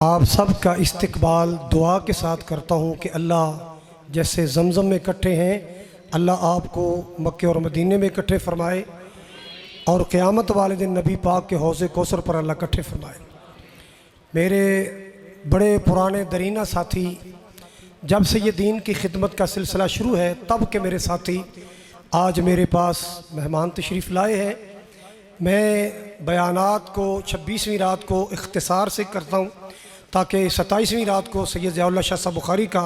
आप सब का इस्तकबाल दुआ के साथ करता हूँ कि अल्लाह जैसे जमज़म में इकट्ठे हैं, अल्लाह आपको मक्के और मदीने में इकट्ठे फरमाए और क़यामत वाले दिन नबी पाक के हौज़े कौसर पर अल्लाह इकट्ठे फरमाए। मेरे बड़े पुराने दरीना साथी, जब से ये दीन की खिदमत का सिलसिला शुरू है तब के मेरे साथी आज मेरे पास मेहमान तशरीफ़ लाए हैं। मैं बयानात को 26वीं रात को इख्तिसार से करता हूँ ताकि 27वीं रात को सैयद ज़ियाउल्लाह शाह साहब बुखारी का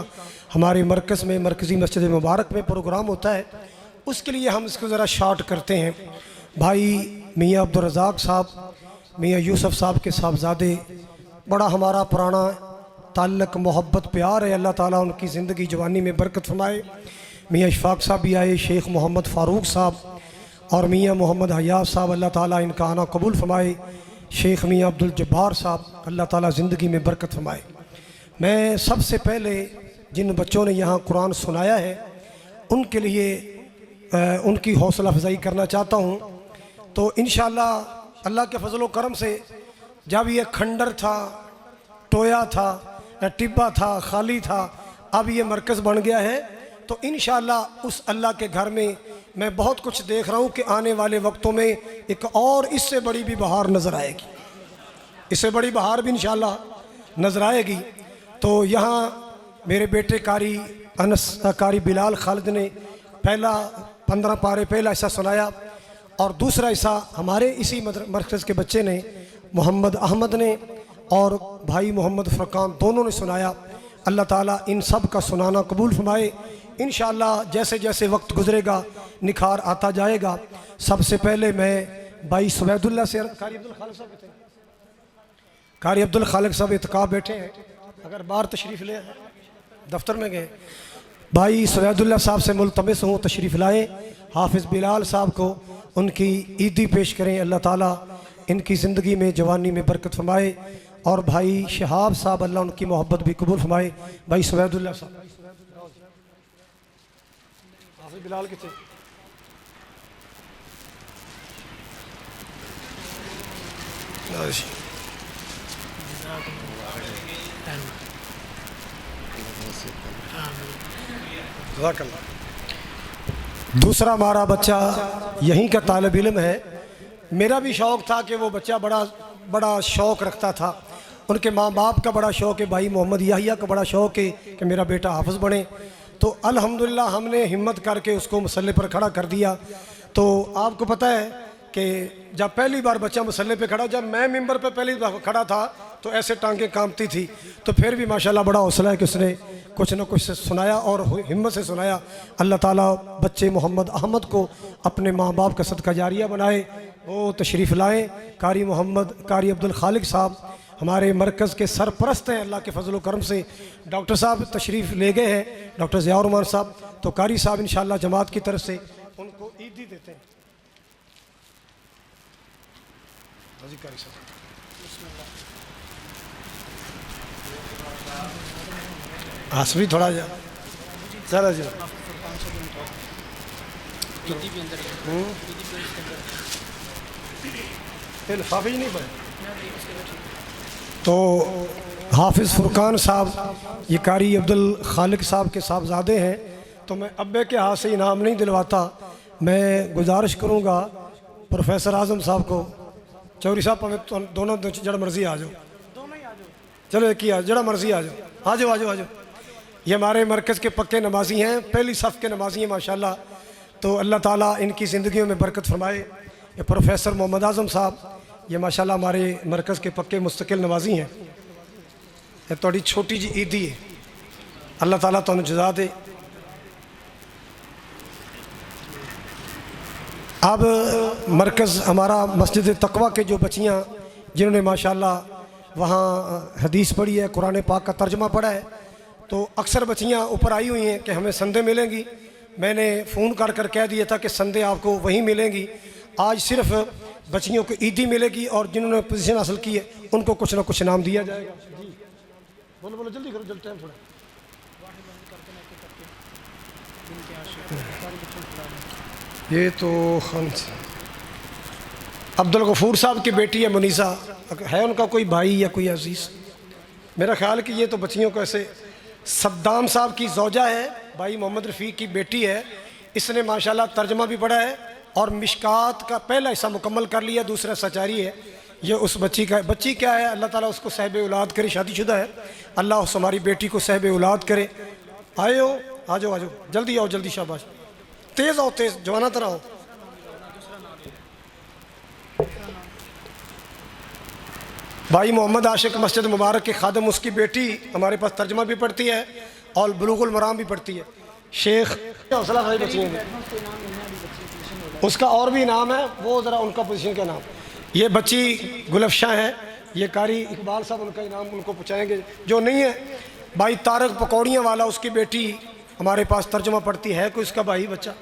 हमारे मरकज़ में मरकज़ी मस्जिद मुबारक में प्रोग्राम होता है, उसके लिए हम इसको ज़रा शार्ट करते हैं। भाई मियाँ अब्दुल रज़ाक साहब, मियाँ यूसुफ साहब के साहबज़ादे, बड़ा हमारा पुराना ताल्लुक़ मोहब्बत प्यार है, अल्लाह ताला उनकी ज़िंदगी जवानी में बरकत फरमाए। मियाँ इशफ़ाक़ साहब भी आए, शेख मोहम्मद फ़ारूक साहब और मियाँ मोहम्मद हयात साहब, अल्लाह ताला इनका आना कबूल फरमाए। शेख मियाँ अब्दुल जब्बार साहब, अल्लाह ताला ज़िंदगी में बरकत फरमाए। मैं सबसे पहले जिन बच्चों ने यहाँ कुरान सुनाया है उनके लिए उनकी हौसला अफजाई करना चाहता हूँ। तो इंशाअल्लाह अल्लाह के फजल व करम से जब ये खंडर था, टोया था, टिब्बा था, खाली था, अब ये मरकज़ बन गया है, तो इंशाअल्लाह उस अल्लाह के घर में मैं बहुत कुछ देख रहा हूँ कि आने वाले वक्तों में एक और इससे बड़ी भी बहार नज़र आएगी, इससे बड़ी बहार भी इंशाअल्लाह नज़र आएगी। तो यहाँ मेरे बेटे कारी अनस कारी बिलाल खालिद ने पहला 15 पारे पहला हिस्सा सुनाया और दूसरा हिस्सा हमारे इसी मरकज़ के बच्चे ने मोहम्मद अहमद ने और भाई मोहम्मद फ़ुरक़ान दोनों ने सुनाया। अल्लाह ताला इन सब का सुनाना कबूल फरमाए। इंशाअल्लाह जैसे जैसे वक्त गुजरेगा निखार आता जाएगा। सबसे पहले मैं भाई सुबैदुल्ला से कारी अब्दुल खालिक साहब इत्काब बैठे हैं, अगर बाहर तशरीफ़ ले दफ्तर में गए, भाई सुबैदुल्ला साहब से मुल्तमिस हूँ तशरीफ़ लाएँ। हाफिज़ बिलाल साहब को उनकी ईदी पेश करें, अल्लाह ताला इनकी ज़िंदगी में जवानी में बरकत फरमाए और भाई शहाब साहब अल्लाह उनकी मोहब्बत भी कबूल फरमाए। भाई सुबैदुल्ला साहब, हाफिज़ बिलाल कितने दूसरा हमारा बच्चा यहीं का तालिब इल्म है। मेरा भी शौक़ था कि वो बच्चा बड़ा शौक़ रखता था, उनके माँ बाप का बड़ा शौक़ है, भाई मोहम्मद याहिया का बड़ा शौक़ है कि मेरा बेटा हाफ़िज़ बने। तो अल्हम्दुलिल्लाह हमने हिम्मत करके उसको मसल्ले पर खड़ा कर दिया। तो आपको पता है कि जब पहली बार बच्चा मसल्ले पे खड़ा, जब मैं मिंबर पे पहली बार खड़ा था तो ऐसे टांगें कांपती थी, तो फिर भी माशाल्लाह बड़ा हौसला है कि उसने कुछ न कुछ सुनाया और हिम्मत से सुनाया। अल्लाह ताला बच्चे मोहम्मद अहमद को अपने माँ बाप का सदका जारिया बनाए, वो तशरीफ़ लाएँ। कारी अब्दुल खालिक साहब हमारे मरकज़ के सरपरस्त हैं, अल्लाह के फजल व करम से डॉक्टर साहब तशरीफ़ ले गए हैं, डॉक्टर ज़ियाउर रहमान साहब। तो कारी साहब इंशाअल्लाह जमात की तरफ से उनको ईदी देते हैं। कारी साहब हंस भी थोड़ा जा चला जी लिफाफे ही नहीं पड़े। तो हाफिज़ फ़ुरक़ान साहब ये कारी अब्दुल खालिक साहब के साहबज़ादे हैं, तो मैं अब्बे के हाथ से इनाम नहीं दिलवाता। मैं गुजारिश करूँगा प्रोफेसर आज़म साहब को, चौधरी साहब हमें तो दोनों जड़ा मर्ज़ी आ जाओ, चलो एक ही आ जड़ा मर्ज़ी आ जाओ, आ जाओ आ जाओ आ जाओ। ये हमारे मरकज़ के पक्के नमाजी हैं, पहली सफ़ के नमाजी हैं माशाल्लाह। तो अल्लाह ताला इनकी ज़िंदगियों में बरकत फरमाए। ये प्रोफेसर मोहम्मद आज़म साहब ये माशाल्लाह हमारे मरकज़ के पक्के मुस्तकिल नमाजी हैं। ये थोड़ी छोटी जी ईदी है, अल्लाह ताला तुहानू जज़ा दे। अब मरकज़ हमारा मस्जिद तकवा के जो बच्चियाँ जिन्होंने माशाल्लाह वहाँ हदीस पढ़ी है, कुरान पाक का तर्जमा पढ़ा है, तो अक्सर बच्चियाँ ऊपर आई हुई हैं कि हमें संदे मिलेंगी। मैंने फ़ोन कर कह दिया था कि संदे आपको वहीं मिलेंगी। आज सिर्फ बच्चियों को ईदी मिलेगी और जिन्होंने पोजीशन हासिल की है उनको कुछ ना कुछ इनाम दिया जाएगा। जी बोलो बोलो जल्दी करो, जल्दी टाइम थोड़ा। ये तो अब्दुल गफूर साहब की बेटी है मुनीसा, है उनका कोई भाई या कोई अजीज़? मेरा ख्याल कि ये तो बच्चियों को ऐसे सद्दाम साहब की ज़ौजा है, भाई मोहम्मद रफ़ीक की बेटी है। इसने माशाल्लाह तर्जमा भी पढ़ा है और मिशकात का पहला हिस्सा मुकम्मल कर लिया, दूसरा सचारी है। ये उस बच्ची का, बच्ची क्या है, अल्लाह ताला उसको सहब औलाद करे, शादीशुदा है, अल्लाह उस हमारी बेटी को सहब औलाद करे। आए हो, आ जाओ आ जाओ, जल्दी आओ जल्दी, शाबाश, तेज़ आओ, तेज़ जवाना तरह आओ। भाई मोहम्मद आशिक मस्जिद मुबारक के खादम, उसकी बेटी हमारे पास तर्जमा भी पढ़ती है और बुलूगुल मराम भी पढ़ती है। शेख हौसला भाई बच्ची है, उसका और भी इनाम है, वो ज़रा उनका पोजीशन का नाम। ये बच्ची गुलफशां है, ये कारी इकबाल साहब उनका इनाम उनको पूछाएंगे। जो नहीं है भाई तारक पकौड़ियाँ वाला, उसकी बेटी हमारे पास तर्जमा पढ़ती है। कोई उसका भाई बच्चा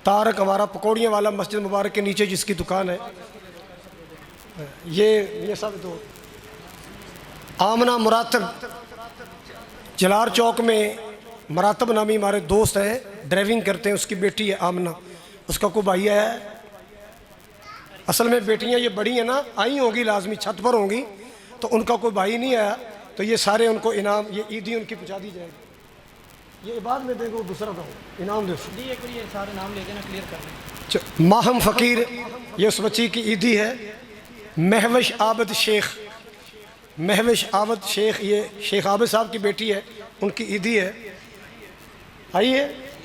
तारक हमारा पकौड़ियाँ वाला, मस्जिद मुबारक के नीचे जिसकी दुकान है, ये सब तो। आमना मुरातब जलार चौक में, मुरातब नामी हमारे दोस्त हैं, ड्राइविंग करते हैं, उसकी बेटी है आमना, उसका कोई भाई है। असल में बेटियां ये बड़ी हैं ना, आई होंगी लाजमी, छत पर होंगी, तो उनका कोई भाई नहीं आया, तो ये सारे उनको इनाम, ये ईदी उनकी पहुँचा दी जाएगी। ये बाद में देखो, दूसरा दो इनाम दो, ये सारे नाम ले देना, क्लियर कर दें। माहम फ़कीर, ये उस बच्ची की ईदी है। महवश आबद शेख, महवश आबद शेख, ये शेख आबद साहब की बेटी है, उनकी ईदी है। आई है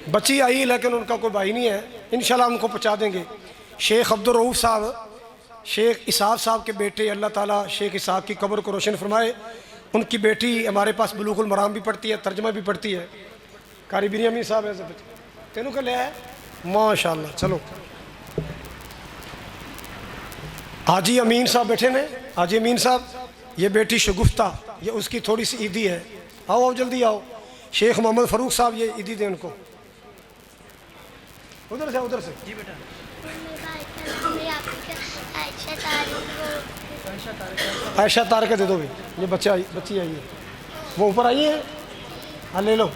बच्ची, आई है, लेकिन उनका कोई भाई नहीं है, इंशाल्लाह उनको पहुँचा देंगे। शेख अब्दुल रऊफ़ साहब, शेख इसाक़ साहब के बेटे, अल्लाह ताला शेख इसाक़ की कब्र को रोशन फरमाए। उनकी बेटी हमारे पास बुलूगुल मराम भी पढ़ती है, तर्जमा भी पढ़ती है। कारी बिरियामी साहब ऐसे तेनों का ले आए, माशाल्लाह। चलो हाजी अमीन साहब बैठे ने, हाजी अमीन साहब, ये बेटी शगुफ्ता, ये उसकी थोड़ी सी ईदी है। आओ आओ जल्दी आओ। शेख मोहम्मद फ़ारूक साहब, ये ईदी दें उनको, उधर से उधर से। जी बेटा, आयशा तारक दे दो भी, ये बच्ची आई है, वो ऊपर आई है, हाँ ले लो।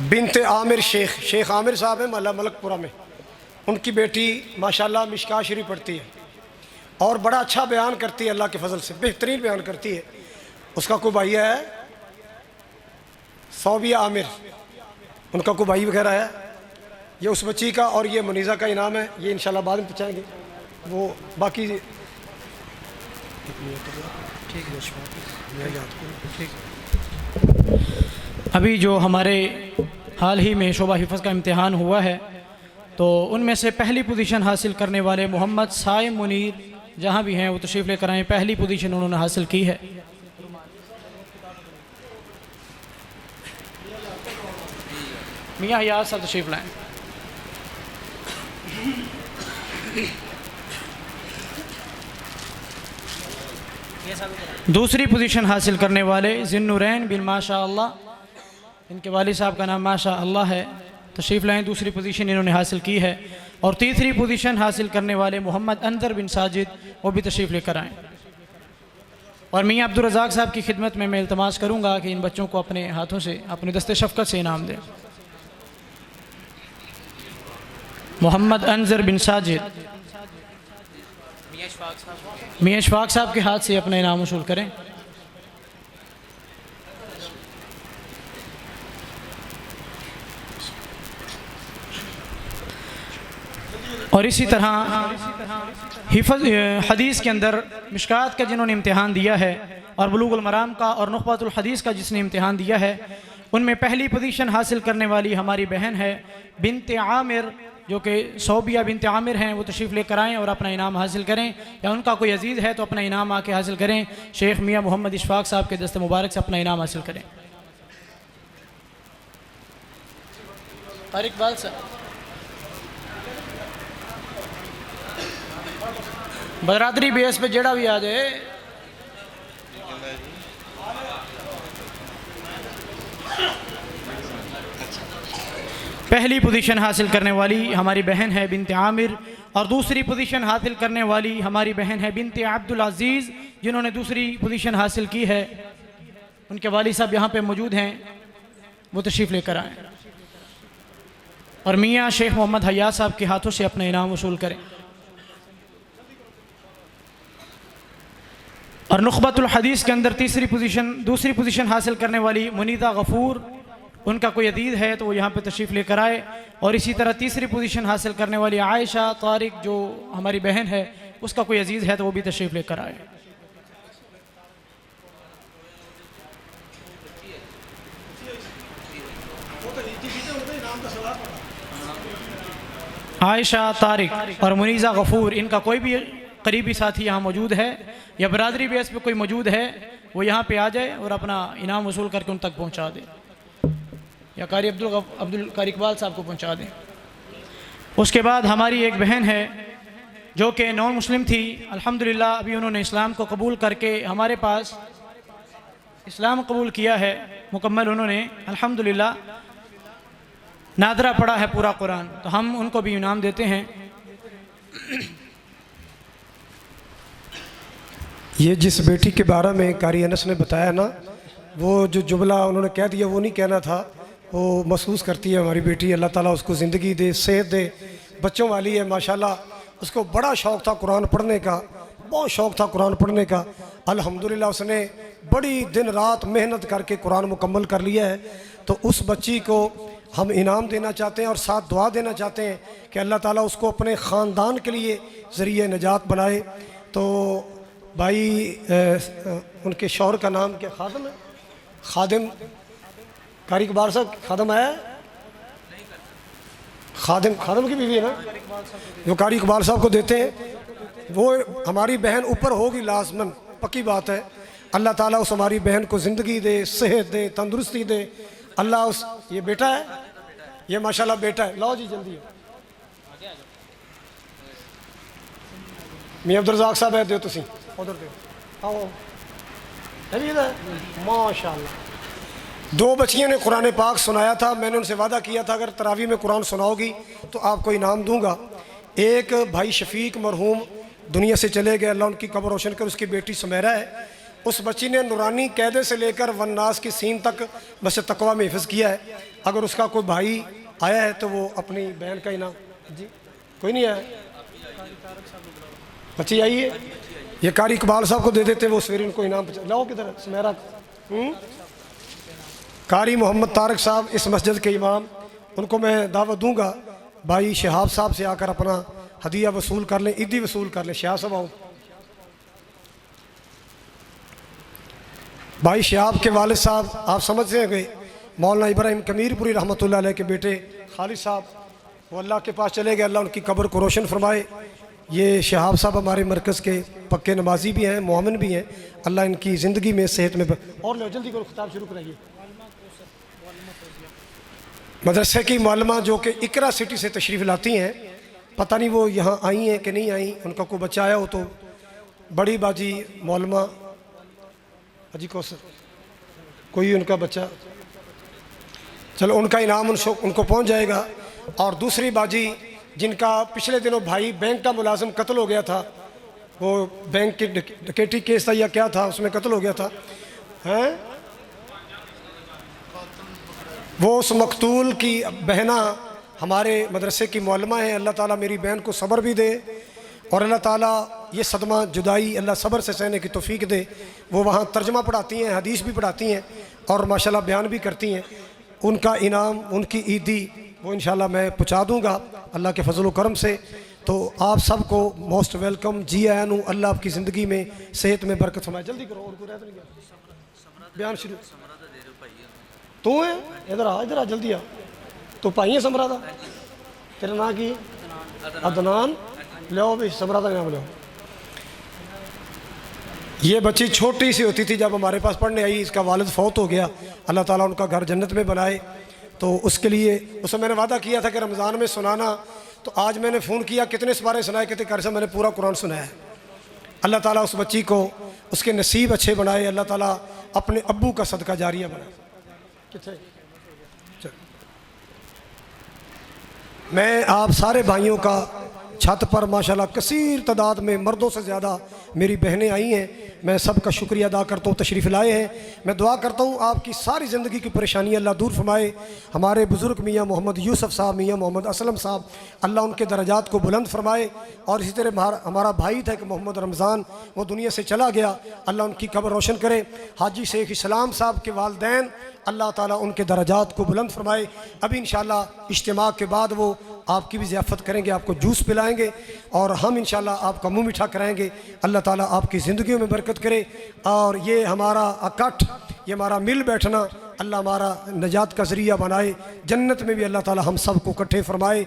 बिनते आमिर शेख, शेख आमिर साहब है महला मलकपुरा में, उनकी बेटी माशाल्लाह मिशकात शरीफ पढ़ती है और बड़ा अच्छा बयान करती है, अल्लाह के फजल से बेहतरीन बयान करती है। उसका कोई भाई है सौबिया आमिर, उनका कोई भाई वगैरह है। ये उस बच्ची का और ये मुनीज़ा का इनाम है, ये इंशाल्लाह बाद में पहुँचाएँगे। वो बाकी अभी जो हमारे हाल ही में शोबा हिफ़्ज़ का इम्तिहान हुआ है, तो उनमें से पहली पोजीशन हासिल करने वाले मोहम्मद साइम मुनीर जहाँ भी हैं वो तशरीफ़ लेकर आएँ। पहली पोजीशन उन्होंने हासिल की है। मियाँ हयात साहब तशरीफ़ लाएँ। दूसरी पोजीशन हासिल करने वाले ज़िन्नुरैन बिन माशाअल्लाह, इनके वालिद साहब का नाम माशाअल्लाह है, तशरीफ़ लाएँ। दूसरी पोजीशन इन्होंने हासिल की है। और तीसरी पोजीशन हासिल करने वाले मोहम्मद अनज़र बिन साजिद, वो भी तशरीफ़ लेकर आएँ। और मियाँ अब्दुल रज़ाक साहब की खिदमत में मैं इल्तमास करूँगा कि इन बच्चों को अपने हाथों से, अपने दस्ते शफ़क़त से इनाम दें। मोहम्मद अनज़र बिन साजिद, मियाँ इशफाक़ साहब के हाथ से अपना इनाम वसूल करें। और इसी तरह हिफ़्ज़ हदीस के अंदर मिशकात का जिन्होंने इम्तिहान दिया है और बुलूगुल मराम का और नुख़बतुल हदीस का जिसने इम्तिहान दिया है, उनमें पहली पोजीशन हासिल करने वाली हमारी बहन है बिनते आमिर, जो कि सौबिया बिनते आमिर हैं। वो तशरीफ़ लेकर आएँ और अपना इनाम हासिल करें, या उनका कोई अजीज़ है तो अपना इनाम आके हासिल करें। शेख मियाँ मोहम्मद इशफाक़ साहब के दस्ते मुबारक से अपना इनाम हासिल करें। और इकबाल साहब, बरादरी बेस पे जेड़ा भी आ जाए। पहली पोजीशन हासिल करने वाली हमारी बहन है बिनते आमिर और दूसरी पोजीशन हासिल करने वाली हमारी बहन है बिनते अब्दुल अजीज़, जिन्होंने दूसरी पोजीशन हासिल की है। उनके वालिद साहब यहाँ पे मौजूद हैं, वो तशरीफ़ लेकर आएँ। और मियाँ शेख मोहम्मद हयात साहब के हाथों से अपना इनाम वसूल करें। और नुखबतुल हदीस के अंदर दूसरी पोजीशन हासिल करने वाली मुनीता गफूर, उनका कोई अदीद है तो वो यहाँ पे तशरीफ़ लेकर आए। और इसी तरह तीसरी पोजीशन हासिल करने वाली आयशा तारिक, जो हमारी बहन है, उसका कोई अजीज़ है तो वो भी तशरीफ़ लेकर आए। आयशा तारिक और मुनीज़ा गफूर, इनका कोई भी करीबी साथी यहाँ मौजूद है या बरादरी बेस पे कोई मौजूद है, वो यहाँ पे आ जाए और अपना इनाम वसूल करके उन तक पहुँचा दे, या कारी अब्दुल कारी इकबाल साहब को पहुँचा दें। उसके बाद हमारी एक बहन है जो कि नॉन मुस्लिम थी, अल्हम्दुलिल्लाह अभी उन्होंने इस्लाम को कबूल करके हमारे पास इस्लाम कबूल किया है मुकम्मल उन्होंने, अल्हम्दुलिल्लाह नादरा पढ़ा है पूरा कुरान, तो हम उनको भी इनाम देते हैं। ये जिस बेटी के बारे में कारी अनस ने बताया ना, वो जो जुमला उन्होंने कह दिया वो नहीं कहना था, वो महसूस करती है हमारी बेटी, अल्लाह ताला उसको ज़िंदगी दे, सेहत दे, बच्चों वाली है माशाल्लाह। उसको बड़ा शौक़ था कुरान पढ़ने का, बहुत शौक़ था कुरान पढ़ने का। अल्हम्दुलिल्लाह उसने बड़ी दिन रात मेहनत करके कुरान मुकम्मल कर लिया है। तो उस बच्ची को हम इनाम देना चाहते हैं और साथ दुआ देना चाहते हैं कि अल्लाह ताला उसको अपने ख़ानदान के लिए ज़रिए निजात बनाए। तो भाई उनके शौहर का नाम क्या खादम है? खादिम कारी इकबाल साहब खादम आया है? खादिम की बीवी है ना, जो कारी इकबाल साहब को देते हैं, वो हमारी बहन ऊपर होगी लाजमन, पक्की बात है। अल्लाह ताला उस हमारी बहन को ज़िंदगी दे, सेहत दे, तंदुरुस्ती दे। अल्लाह उस, ये बेटा है, ये माशाल्लाह बेटा है। लाओ जी जल्दी, मियां अब्दुल रज़ाक साहब है, दो तुसी उधर दो, आओ माशाल्लाह। दो बच्चियों ने कुरान पाक सुनाया था, मैंने उनसे वादा किया था अगर तरावी में कुरान सुनाओगी तो आपको इनाम दूंगा। एक भाई शफीक मरहूम दुनिया से चले गए, अल्लाह उनकी कब्र रोशन कर, उसकी बेटी सुमेरा है। उस बच्ची ने नूरानी कैदे से लेकर वन्नास की सीन तक बस तकवा में हिफ्ज़ किया है। अगर उसका कोई भाई आया है तो वो अपनी बहन का इनाम, जी कोई नहीं आया, बच्ची आई है, ये कारी इकबाल साहब को दे देते, वो सवेरे उनको इनाम लाओ। किधर सुमेरा? कारी मोहम्मद तारक साहब इस मस्जिद के इमाम, उनको मैं दावत दूंगा भाई शहाब साहब से आकर अपना हदिया वसूल कर लें, ईदी वसूल कर लें। शहाब साहब आओ। भाई शहाब के वालिद साहब आप समझते हैं, मौलाना इब्राहिम कमीरपुरी रहमतुल्लाह अलैह के बेटे खालिद साहब, वो अल्लाह के पास चले गए, अल्लाह उनकी कब्र को रोशन फरमाए। ये शहाब साहब हमारे मरकज़ के पक्के नमाजी भी हैं, मोमिन भी हैं, अल्लाह इनकी ज़िंदगी में सेहत में और लो जल्दी करो, खिताब शुरू कराइए। मदरसे की मालमा जो कि इकरा सिटी से तशरीफ़ लाती हैं, पता नहीं वो यहाँ आई हैं कि नहीं आई, उनका कोई बच्चा आया हो तो बड़ी बाजी मौलमा अजी कौसर, कोई उनका बच्चा, चलो उनका इनाम उनको पहुँच जाएगा। और दूसरी बाजी जिनका पिछले दिनों भाई बैंक का मुलाजिम कत्ल हो गया था, वो बैंक की डकैती केस था या क्या था, उसमें कत्ल हो गया था, हैं वो उस मकतूल की बहना हमारे मदरसे की मौलमा है। अल्लाह ताला मेरी बहन को सब्र भी दे और अल्लाह ताला ये सदमा जुदाई अल्लाह सब्र से सहने की तौफीक दे। वो वहाँ तर्जमा पढ़ाती हैं, हदीस भी पढ़ाती हैं और माशाल्लाह बयान भी करती हैं। उनका इनाम, उनकी ईदी वो इंशाल्लाह मैं पहुँचा दूँगा अल्लाह के फजल व करम से। तो आप सबको मोस्ट वेलकम, जी आया हूँ, अल्लाह आपकी ज़िंदगी में सेहत में बरकत फरमाए। जल्दी करो और रह नहीं गया बयान शुरू। तू है इधर आ जल्दी आ। तो भाई है समरा दा, तेरा नाम की? अदनान। लो भी समरा दा नाम लो। ये बच्ची छोटी सी होती थी जब हमारे पास पढ़ने आई, इसका वालिद फौत हो गया, अल्लाह ताला उनका घर जन्नत में बनाए। तो उसके लिए उससे मैंने वादा किया था कि रमज़ान में सुनाना, तो आज मैंने फ़ोन किया, कितने सवारे सुनाए, कहते घर से मैंने पूरा कुरान सुनाया है। अल्लाह ताला उस बच्ची को उसके नसीब अच्छे बनाए, अल्लाह ताला अपने अब्बू का सदका जारिया बनाए। मैं आप सारे भाइयों का छत पर माशाल्लाह कसीर तादाद में मर्दों से ज़्यादा मेरी बहनें आई हैं। मैं सबका शुक्रिया अदा करता हूँ, तशरीफ़ लाए हैं। मैं दुआ करता हूँ आपकी सारी ज़िंदगी की परेशानी अल्लाह दूर फरमाए। हमारे बुज़ुर्ग मियाँ मोहम्मद यूसुफ़ साहब, मियाँ मोहम्मद असलम साहब, अल्लाह उनके दर्जात को बुलंद फरमाए। और इसी तरह हमारा भाई था कि मोहम्मद रमज़ान, वो दुनिया से चला गया, अल्लाह उनकी कब्र रोशन करे। हाजी शेख इस्लाम साहब के वालदैन, अल्लाह ताला उनके दर्जात को बुलंद फरमाए। अभी इंशाअल्लाह इज्तिमा के बाद वो आपकी भी ज़ियाफ़त करेंगे, आपको जूस पिलाएंगे और हम इंशाअल्लाह आपका मुंह मीठा कराएंगे। अल्लाह ताला आपकी ज़िंदगियों में बरकत करे। और ये हमारा इकट्ठ, ये हमारा मिल बैठना, अल्लाह हमारा नजात का ज़रिया बनाए। जन्नत में भी अल्लाह ताला हम सब को इकट्ठे फरमाए।